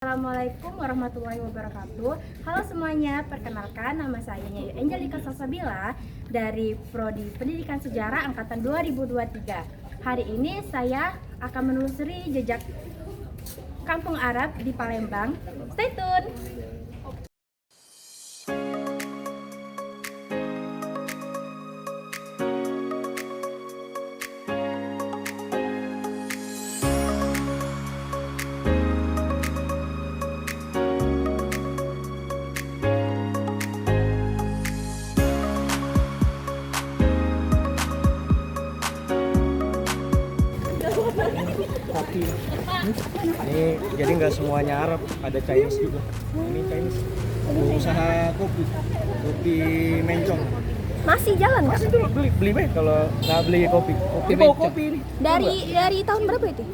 Assalamualaikum warahmatullahi wabarakatuh. Halo semuanya, perkenalkan nama saya Nyayu Angelika Salsabila dari Prodi Pendidikan Sejarah Angkatan 2023. Hari ini saya akan menelusuri jejak Kampung Arab di Palembang. Stay tune! Kopi ini jadi nggak semuanya Arab, ada Chinese juga. Ini Chinese usaha kopi mencong. Masih jalan nggak? Masih dulu beli kalau nggak beli kopi bawa kopi ini. Dari tahun berapa itu?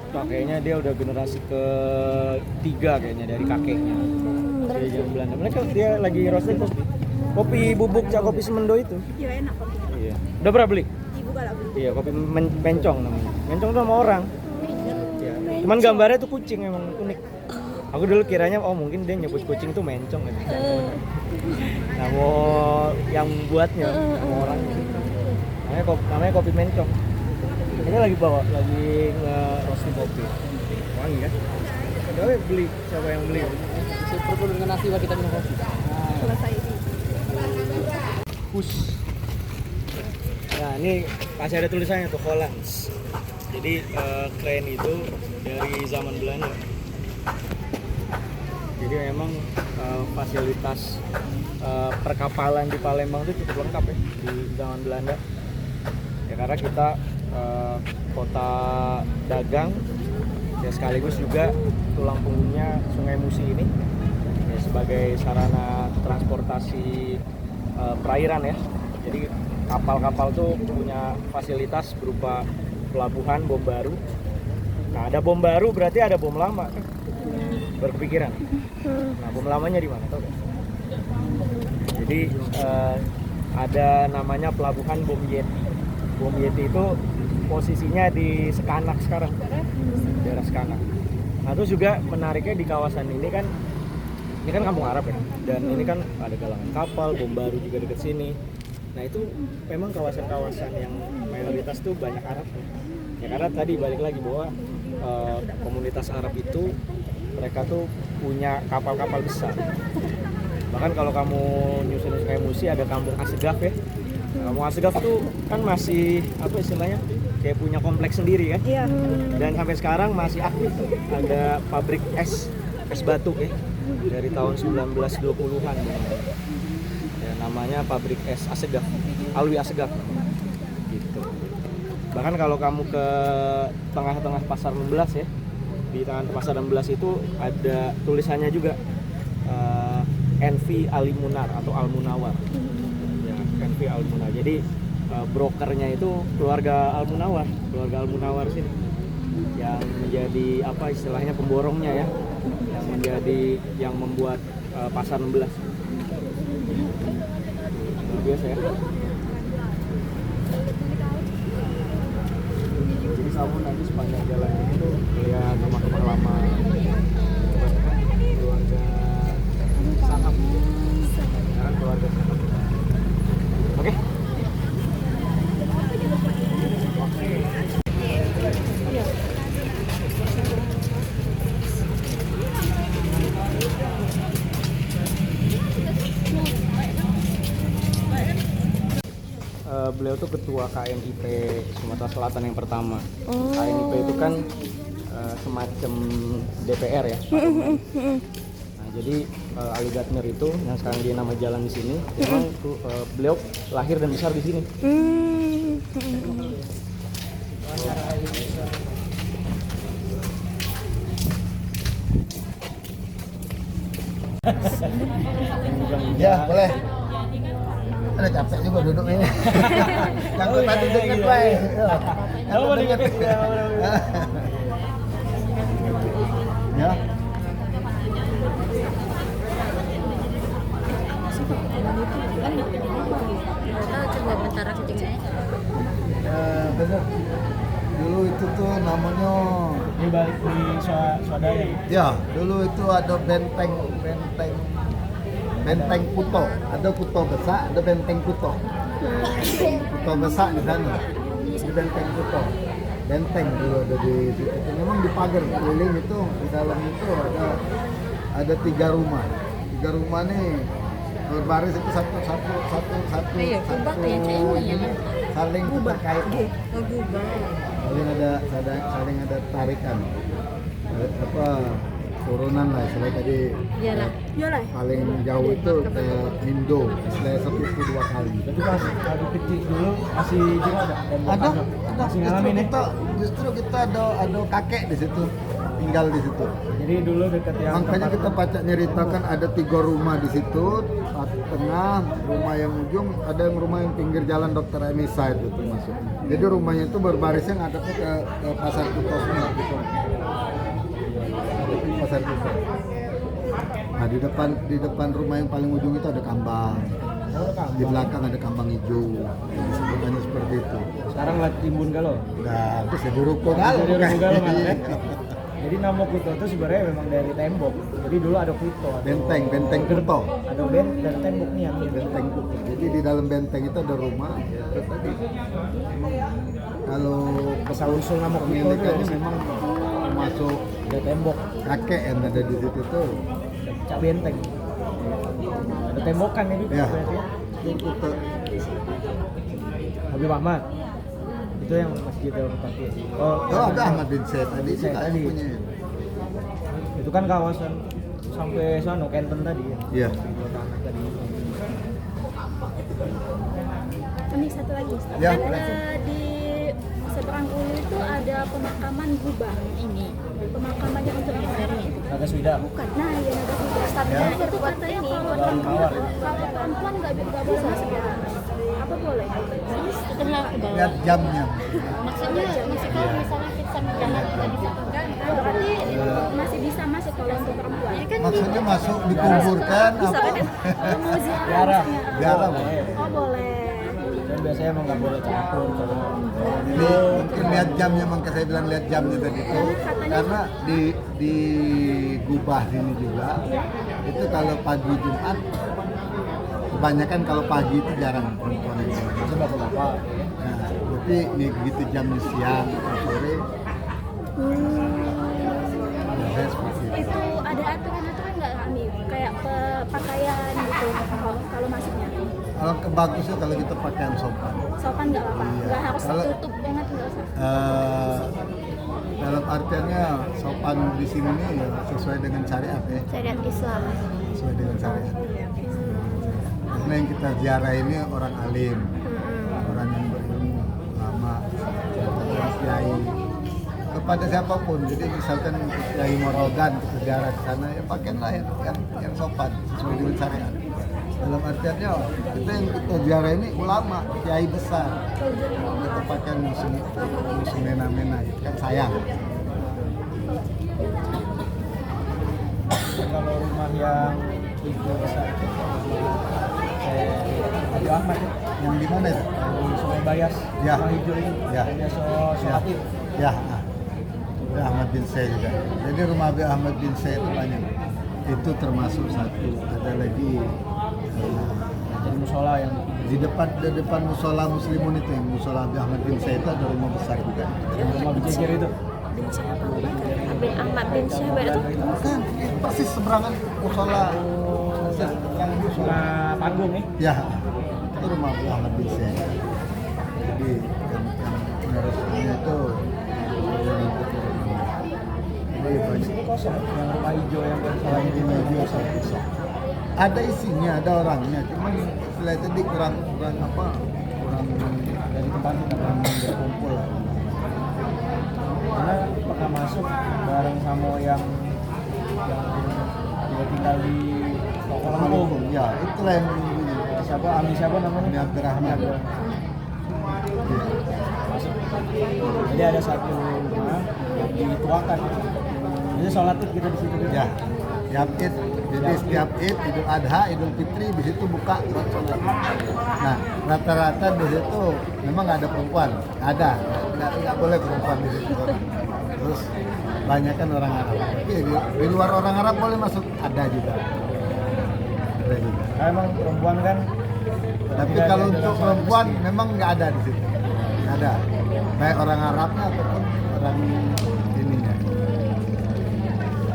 Nah, kayaknya dia udah generasi ketiga kayaknya dari kakeknya. Dari zaman Belanda. Mereka dia lagi roasting kopi bubuk cak kopi semendo itu. Iya, enak kopi. Iya. Udah pernah beli? Ibu kalau beli. Iya, kopi mencong namanya. Mencong itu sama orang. Ya. Cuman gambarnya tuh kucing, emang unik. Aku dulu kiranya mungkin dia nyebut kucing tuh mencong gitu. Nah, mau yang buatnya sama orang. Namanya kopi mencong. Ini lagi nge-roasting kopi. Wangi kan? Coba beli, siapa yang beli? Super dengan nasi kita minum kopi. Selesai ini. Push. Nah, ini masih ada tulisannya tuh Hollands. Jadi kren itu dari zaman Belanda. Jadi memang fasilitas perkapalan di Palembang itu cukup lengkap ya di zaman Belanda. Ya karena kita kota dagang, ya sekaligus juga tulang punggungnya Sungai Musi ini ya, sebagai sarana transportasi perairan ya. Jadi kapal-kapal tuh punya fasilitas berupa pelabuhan, bom baru. Nah, ada bom baru berarti ada bom lama kan? Berkepikiran. Nah, bom lamanya di mana tahu gak? Jadi ada namanya pelabuhan Bom Yeti. Bom Yeti itu posisinya di Sekanak sekarang, daerah Sekanak. Nah, terus juga menariknya di kawasan ini kan kampung Arab ya, dan ini kan ada galangan kapal, bom baru juga dekat sini. Nah, itu memang kawasan-kawasan yang mayoritas tuh banyak Arab ya, karena tadi balik lagi bahwa komunitas Arab itu mereka tuh punya kapal-kapal besar. Bahkan kalau kamu nyusun Sungai Musi ada kampung Asegaf ya. Nah, kampung Asegaf tuh kan masih apa istilahnya kayak punya kompleks sendiri kan. Iya. Dan sampai sekarang masih aktif ada pabrik es batu ya dari tahun 1920-an ya, namanya pabrik es Asegaf, Alwi Asegaf gitu. Bahkan kalau kamu ke tengah-tengah Pasar 16 ya, di tengah Pasar 16 itu ada tulisannya juga NV Alimunar atau Almunawar ya, NV Almunawar. Jadi brokernya itu keluarga Almunawar sini yang menjadi apa istilahnya pemborongnya ya, yang membuat Pasar 16 luar biasa ya. Jadi kamu nanti sepanjang jalan itu lihat rumah-rumah lama keluarga Saham ya kan, keluarga Saham. Oke. Beliau tuh ketua KMIP Sumatera Selatan yang pertama. KMIP itu kan semacam DPR ya. Nah, jadi Ali Gatner itu yang sekarang dia nama jalan di sini, memang beliau lahir dan besar di sini. Ya, boleh. Ada capek juga duduk ini. Yang tadi deket baik. Yang deket. Ya. Coba bentar aku cek. Bener. Dulu itu tuh namanya Ini balik di Swadaya. Ya, dulu itu ada benteng Kuto. Ada Kuto besar, ada benteng Kuto. Kuto besar di sana. Di benteng Kuto. Benteng dulu ada di situ. Memang di pagar keliling itu di dalam itu ada 3 rumah. 3 rumah nih berbaris itu satu saling terkait. Saling ada tarikan. Apa turunan lah istilahnya tadi. Iyalah. Paling jauh itu ke Indo, istilahnya 1 itu 2 kali. Tapi pas lagi kecil dulu masih juga ada. Ada. Masih ngalamin nih. Justru kita ada kakek di situ, tinggal di situ. Jadi dulu dekat yang Makanya kita baca nyeritakan ada 3 rumah di situ, tengah rumah yang ujung, ada yang rumah yang pinggir jalan Dr. Emisa itu termasuk. Jadi rumahnya itu berbarisnya ngadepnya ke pasar Kutosnya gitu. Ngadepnya pasar Kutos. Nah di depan rumah yang paling ujung itu ada kambang. Di belakang ada kambang hijau. Disebutkannya seperti itu. sekarang lagi timbun galau. Nah, terus jadi ruko galau. Jadi ruko galau kan. Jadi nama Kuto itu sebenarnya memang dari tembok. Jadi dulu ada Kuto. Benteng Kuto. Ada dari tembok nih yang Benteng Kuto. Jadi di dalam benteng itu ada rumah. Terus tadi memang kalau kesal-usul nama Kuto pemilikannya itu memang termasuk ada tembok, kakek yang ada di situ tuh. cak benteng. Ada tembokan ini. Ya. Kuto. Habib Ahmad. Itu yang masjid yang pakai. Oh, ada Ahmad bin Said tadi itu kan tadi. punya. Itu kan kawasan sampai sana Kenten tadi ya. Iya. Dua tanah tadi. Ini satu lagi. Ya, Kan boleh. di seberang Ulu itu ada pemakaman Gubah ini. Pemakamannya untuk ini. Naga Swida. Bukan. Nah, ya ada Gubah. Ya. Itu katanya kalau Kawar. perempuan nggak boleh masuk ya. Apa boleh? Setelah ke bawah. Lihat jamnya. Maksudnya kalau misalnya kita jalan nggak bisa pegang, berarti masih bisa masuk kalau untuk perempuan. Ya kan Maksudnya masuk dikuburkan bisa apa? kan? Kalau mau Ziarah. ziarah. Ziarah, boleh. Oh boleh. Dan biasanya emang nggak boleh campur kalau Jadi mungkin lihat jamnya, makanya saya bilang lihat jamnya tadi itu karena di Gubah ini juga itu kalau pagi Jumat kebanyakan kalau pagi itu jarang perempuan itu. itu bapak-bapak. Nah, tapi ini begitu jam siang atau sore biasanya seperti itu. Itu ada aturan nggak kami? Kayak pakaian gitu kalau masuknya. Kalau bagusnya kalau kita pakaian sopan. Sopan nggak apa-apa. Iya. Nggak harus Kalau- tertutup banget nggak usah. Dalam artiannya sopan di sini nih ya, sesuai dengan syariat ya, Syariat Islam. sesuai dengan syariat. Karena yang kita ziarah ini orang alim, orang yang berilmu, ulama, kiai. Kepada siapapun, jadi misalkan kiai Morogan kita ziarah ke sana, ya pakailah yang sopan sesuai dengan syariat. Dalam artiannya kita yang kita ziarah ini ulama, kiai besar. Kita pakai musim mena-mena, itu kan sayang. Kalau rumah yang itu besar itu Habib Ahmad ya. Yang di mana itu? Di Sungai Bayas, Ya. Rumah hijau itu. Ya. Yang biasa sholat itu. Ya, Habib Ahmad bin Said juga. Jadi rumah Habib Ahmad bin Said itu banyak. Itu termasuk satu. Ada lagi Jadi musola yang di depan musola Muslimun itu, yang musola Habib Ahmad bin Said itu ada rumah besar juga. rumah berjejer itu. Bin siapa? Bin Ahmad bin siapa itu? Bukan, ini persis seberangan musola. Persis seberangan musola. Sungai Panggung nih. Ya, itu rumah Habib Ahmad bin Said. Jadi yang menerusnya itu jadi banyak. Itu kosong. Yang rumah hijau yang masalahnya di Ini kosong. Ada isinya, ada orangnya, cuman setelah tadi kurang apa? Kurang dari tempat kita kurang berkumpul lah. karena pernah masuk bareng sama yang dia tinggal di toko Lampung. Ya, itulah yang menunggunya. Siapa Ami siapa namanya? Ami Abdurrahman. Iya. Masuk. Jadi ada satu rumah yang dituakan. Jadi sholat id kita di situ. Ya, Yapit Jadi setiap Id, Idul Adha, Idul Fitri di situ buka buat sholat. Nah, rata-rata di situ memang nggak ada perempuan, ada, nggak boleh perempuan di situ. Terus banyak kan orang Arab. Tapi di luar orang Arab boleh masuk, ada juga. Ada juga. Nah, emang perempuan kan. Tapi kalau untuk perempuan memang nggak ada di situ, nggak ada. Baik orang Arabnya ataupun orang ininya.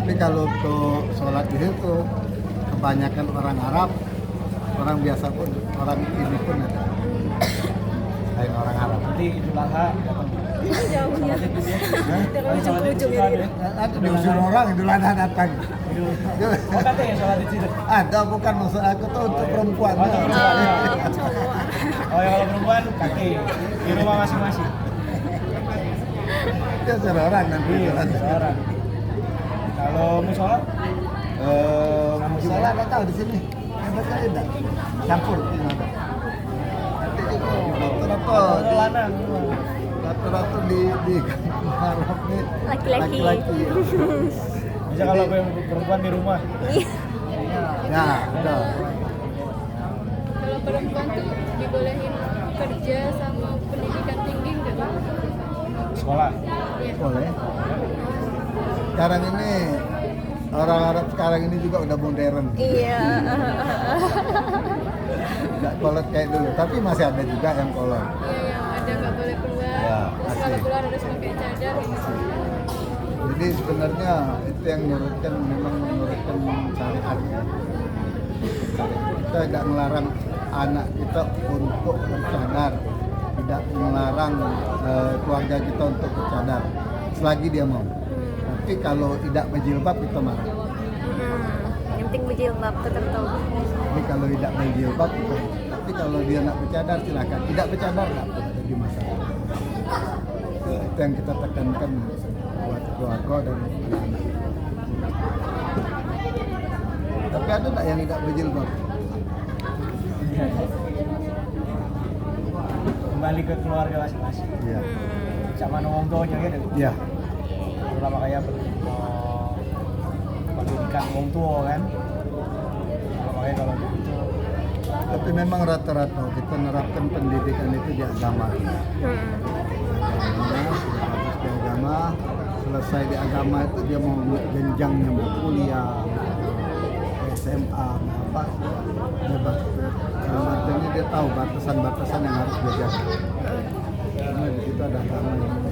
Tapi kalau untuk sholat di situ kebanyakan orang Arab, orang biasa pun, orang ini pun ada. Lain orang Arab. Nanti Idul Adha datang. Jauhnya. Dari ujung ke ujung ya. ini. Ada diusir orang Idul Adha datang. Oh, katanya yang sholat di situ. Ada, bukan maksud aku tuh untuk perempuan. Oh, untuk perempuan. Cowok. Oh, ya kalau perempuan kaki di rumah masing-masing. Dia suruh orang nanti. Iya, orang. Kalau musola, Musola nggak tahu di sini. Hebat kali enggak? Campur ini ada. Nanti itu rata-rata lanang. rata-rata di Arab nih Laki-laki. laki-laki. Bisa kalau yang perempuan di rumah. Ya, udah. Kalau perempuan tuh dibolehin kerja sama pendidikan tinggi nggak Pak? Sekolah. Iya. Boleh. Sekarang ini orang Arab sekarang ini juga udah modern. Iya. Nggak kolot kayak dulu, tapi masih ada juga yang kolot. Iya, yang ada nggak boleh keluar. Ya, Terus kalau asli. keluar harus pakai cadar gitu. Jadi sebenarnya itu yang memang menurutkan syariat. Kita tidak melarang anak kita untuk bercadar, tidak melarang keluarga kita untuk bercadar, selagi dia mau. Tapi kalau tidak berjilbab kita marah. Yang penting berjilbab tertentu. Jadi kalau tidak berjilbab, tapi kalau dia nak bercadar silakan. Tidak bercadar nggak pun jadi masalah. Itu yang kita tekankan buat keluarga dan anak. Tapi ada nggak yang tidak berjilbab? Kembali ke keluarga masing-masing. Iya. Sama nongong tuanya gitu. Iya. Terutama kayak pendidikan orang tua kan. Makanya kalau begitu. Tapi memang rata-rata kita menerapkan pendidikan itu di agama. Di agama, selesai di agama itu dia mau jenjangnya mau kuliah, SMA, mau apa, bebas. Dalam artinya dia tahu batasan-batasan yang harus dia jaga. Karena di situ ada agama yang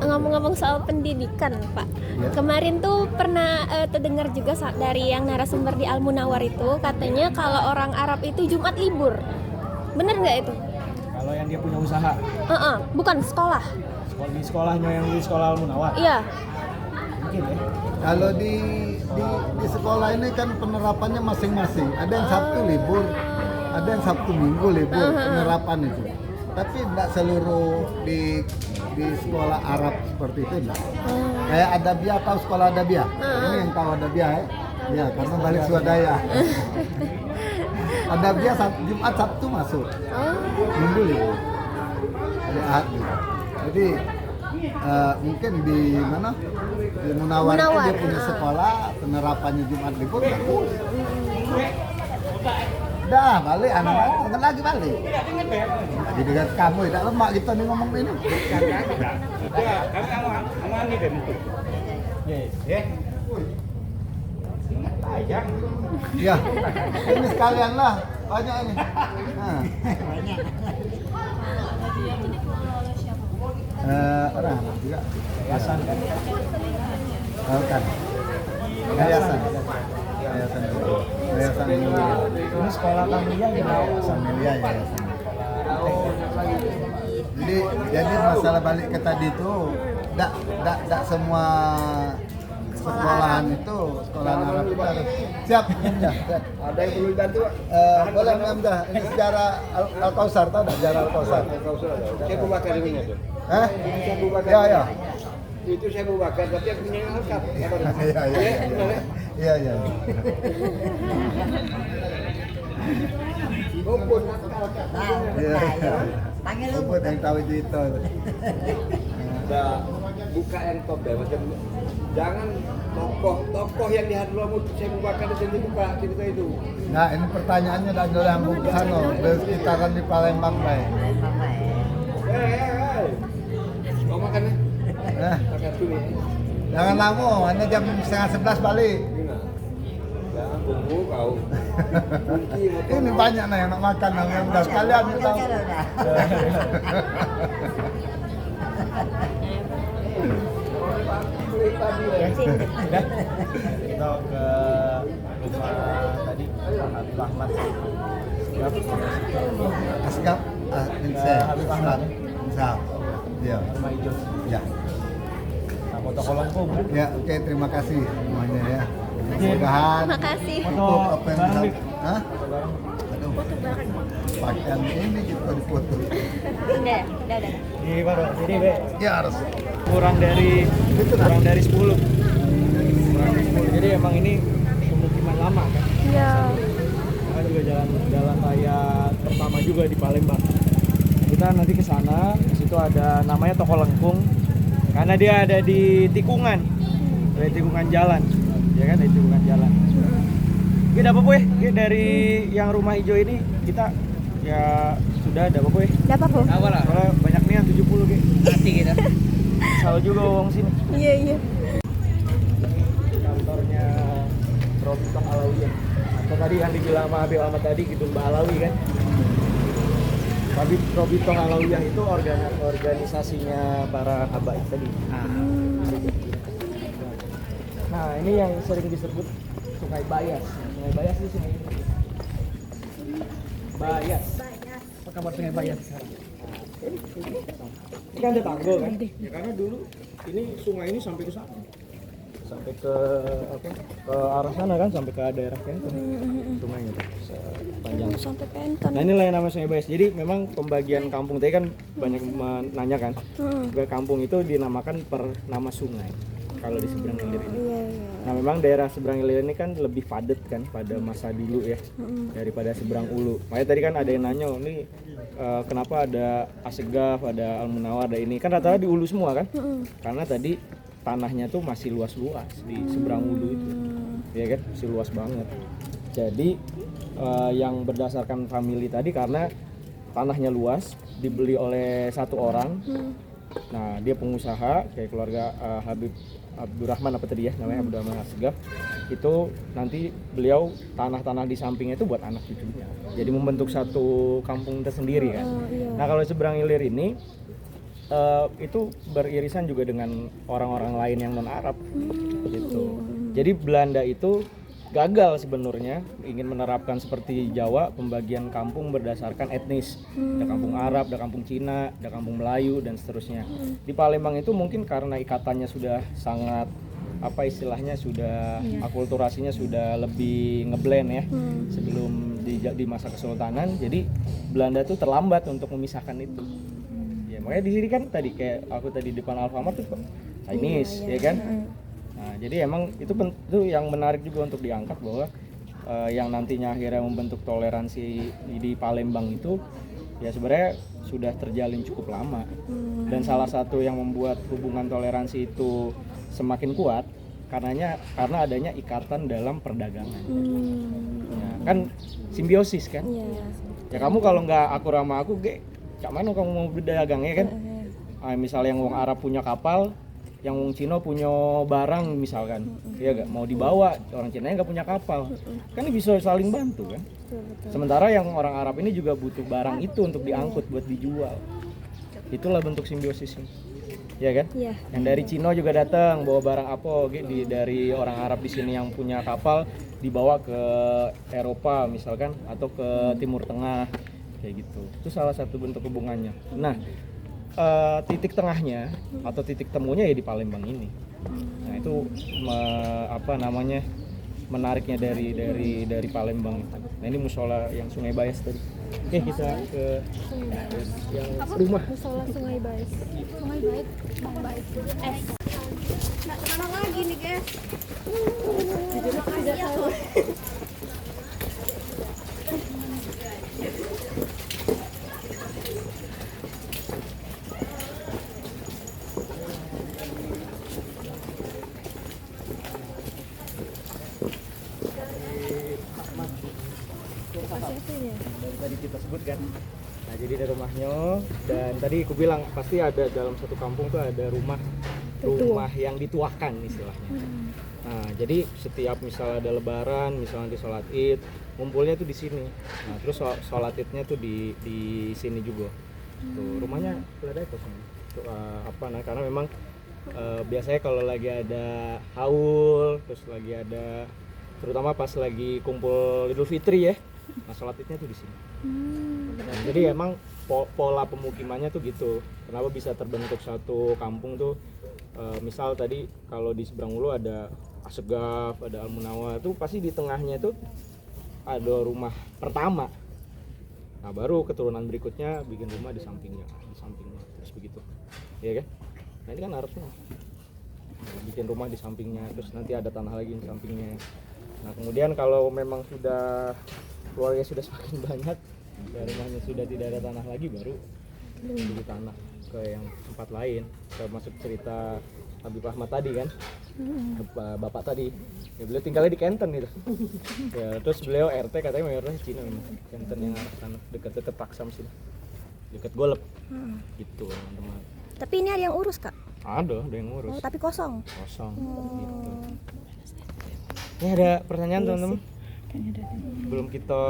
Ngomong-ngomong soal pendidikan, Pak. Ya. Kemarin tuh pernah terdengar juga dari yang narasumber di Al Munawar itu katanya kalau orang Arab itu Jumat libur. Bener nggak itu? Kalau yang dia punya usaha, Bukan sekolah. di sekolahnya yang di sekolah Al Munawar. Iya. Mungkin ya. Kalau di sekolah ini kan penerapannya masing-masing. Ada yang Sabtu libur, ada yang Sabtu Minggu libur, penerapan itu. Tapi tidak seluruh di sekolah Arab seperti itu enggak. Kayak Adabiah, tahu sekolah Adabiah? Ini yang tahu Adabiah ya? Ya, karena balik Swadaya. Adabiah Jumat Sabtu masuk. Minggu libur. Hari Ahad gitu. Jadi mungkin di mana? Di Munawar itu dia punya sekolah, penerapannya Jumat libur bagus. Dah balik anak-anak lagi balik. Jadi dengan kamu tidak lemak kita nih ngomong ini. Ya, ini sekalian lah banyak ini. Nah. Orang juga Yayasan kan. kan yayasan Ini sekolah Kamilia gimana? Samilia yayasan. Jadi masalah balik ke tadi itu tidak semua sekolahan itu sekolahan Arab itu harus siap. Ada yang perlu dibantu Pak? Boleh Hamzah, ini sejarah Al-Kausar, tahu nggak sejarah Al-Kausar? Saya mau bakar ini tuh. Hah? Saya mau bakar. Ya. Itu saya mau bakar, tapi yang punya yang lengkap. Iya. Rumput. Rumput yang tahu itu. Udah buka yang top deh, macam jangan tokoh yang di Hadramut saya bakar di sini buka cerita itu. Nah ini pertanyaannya dan yang bukan sekitaran di Palembang baik. Mau makan ya? Nah, Makan dulu. jangan lama, hanya jam 10:30 balik. Jangan tunggu kau. Kunci motor. Ini banyak nah yang nak makan, yang udah sekalian kita. Kita ke rumah tadi Habib Ahmad. Asgaf, Habib Ahmad. Insaf. Ya, Rumah hijau. ya. Nah, foto kolongkum kan? Ya, oke, terima kasih semuanya ya. Mudah-mudahan Makasih. Foto cukup apa yang bareng, bisa. Bib. Hah? Foto bareng. Aduh. Pakaian ini kita dipoto. Udah. Ini baru. Jadi Be, Ya harus. kurang dari 10. Kurang dari 10. Jadi emang ini pemukiman lama kan? Iya. Kan juga jalan raya pertama juga di Palembang. Kita nanti ke sana, di situ ada namanya Toko Lengkung. Karena dia ada di tikungan. Dari tikungan jalan. Ya kan, dari tikungan jalan. Kita apa ya? Dari yang rumah hijau ini kita ya sudah ada apa ya? Dapat kok. Kalau banyak nih yang 70 Ki. Hati kita. Salah juga wong sini. Iya. Kantornya Robitong Alawiyah. Atau tadi yang dibilang sama Habib Ahmad tadi gitu Mbak Alawi kan. Tapi Robitong Alawiyah itu organisasinya para habaib tadi. Nah, ini yang sering disebut Sungai Bayas. Sungai Bayas itu sungai ini. Bayas. Apa kabar Sungai Bayas sekarang? Ini kan ada tanggul kan? Ya karena dulu ini sungai ini sampai ke sana. Sampai ke apa? Ke arah sana kan, sampai ke daerah Kenton. Sungainya tuh sepanjang. Sampai Penton. Nah inilah yang namanya Sungai Bayas. Jadi memang pembagian kampung tadi kan banyak menanya kan. Kampung itu dinamakan per nama sungai. Kalau di seberang hilir ini. Iya. Nah memang daerah seberang hilir ini kan lebih padat kan pada masa dulu ya daripada seberang ulu. Makanya tadi kan ada yang nanya, ini kenapa ada Asegaf, ada Al-Munawar, ada ini kan rata-rata di ulu semua kan? Karena tadi tanahnya tuh masih luas-luas di seberang ulu itu, ya kan? Masih luas banget. Jadi yang berdasarkan family tadi karena tanahnya luas dibeli oleh satu orang. Nah dia pengusaha kayak keluarga Habib Abdurrahman apa tadi ya namanya Abdurrahman Asegaf itu nanti beliau tanah-tanah di sampingnya itu buat anak cucunya jadi membentuk satu kampung tersendiri kan. Nah kalau seberang hilir ini itu beririsan juga dengan orang-orang lain yang non Arab gitu. Jadi Belanda itu gagal sebenarnya ingin menerapkan seperti Jawa pembagian kampung berdasarkan etnis. Ada kampung Arab, ada kampung Cina, ada kampung Melayu dan seterusnya. Di Palembang itu mungkin karena ikatannya sudah sangat apa istilahnya sudah akulturasinya sudah lebih ngeblend ya sebelum di masa kesultanan. Jadi Belanda tuh terlambat untuk memisahkan itu. Ya makanya di sini kan tadi kayak aku tadi di depan Alfamart tuh Chinese ya kan. Nah, jadi emang itu yang menarik juga untuk diangkat bahwa yang nantinya akhirnya membentuk toleransi di Palembang itu ya sebenarnya sudah terjalin cukup lama. Dan salah satu yang membuat hubungan toleransi itu semakin kuat karena adanya ikatan dalam perdagangan. Ya, kan simbiosis kan? Ya kamu kalau nggak akur sama aku, cak mana kamu mau berdagang ya kan? Misalnya yang wong Arab punya kapal, yang wong Cina punya barang misalkan, ya gak mau dibawa, orang Cina nggak punya kapal, kan bisa saling bantu kan. Sementara yang orang Arab ini juga butuh barang itu untuk diangkut buat dijual. Itulah bentuk simbiosisnya, ya kan? Yang dari Cina juga datang bawa barang apa, dari orang Arab di sini yang punya kapal dibawa ke Eropa misalkan atau ke Timur Tengah kayak gitu. Itu salah satu bentuk hubungannya. Nah. Titik tengahnya atau titik temunya ya di Palembang ini. Nah itu menariknya dari Palembang itu. Nah ini musola yang Sungai Bayas tadi. Oke kita ke yang rumah. Musola Sungai Bayas. Sungai Bayas, Bang Bayas. Nah, kemana lagi nih guys? Tidak tahu. dari tadi kita sebutkan. Nah jadi ada rumahnya, dan tadi aku bilang pasti ada dalam satu kampung tuh ada rumah yang dituakan istilahnya. Nah jadi setiap misal ada lebaran, misalnya di sholat id, ngumpulnya tuh di sini. Nah terus sholat idnya tuh di sini juga. Tuh rumahnya ada kosong. Tuh, karena memang biasanya kalau lagi ada haul, terus lagi ada, terutama pas lagi kumpul Idul Fitri ya, nah sholat idnya tuh di sini. Nah, jadi emang pola pemukimannya tuh gitu. Kenapa bisa terbentuk satu kampung tuh? Misal tadi kalau di seberang Ulu ada Asegaf, ada Almunawar, tuh pasti di tengahnya tuh ada rumah pertama. Nah baru keturunan berikutnya bikin rumah di sampingnya, terus begitu, ya kan? Nah ini kan harusnya bikin rumah di sampingnya, terus nanti ada tanah lagi di sampingnya. Nah kemudian kalau memang sudah keluarga sudah semakin banyak, ya rumahnya sudah tidak ada tanah lagi, baru beli tanah ke yang tempat lain. Termasuk cerita Habib Ahmad tadi kan, bapak tadi, ya beliau tinggalnya di Kenten gitu. Ya terus beliau RT katanya mayoritas Cina memang, Kenten yang arah sana, dekat-dekat Paksam sini, dekat Golep, gitu teman-teman. Tapi ini ada yang urus kak? Ada yang ngurus. Oh, tapi kosong. Gitu. Ini ada pertanyaan teman-teman. Belum kita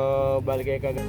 balik kayak kagak.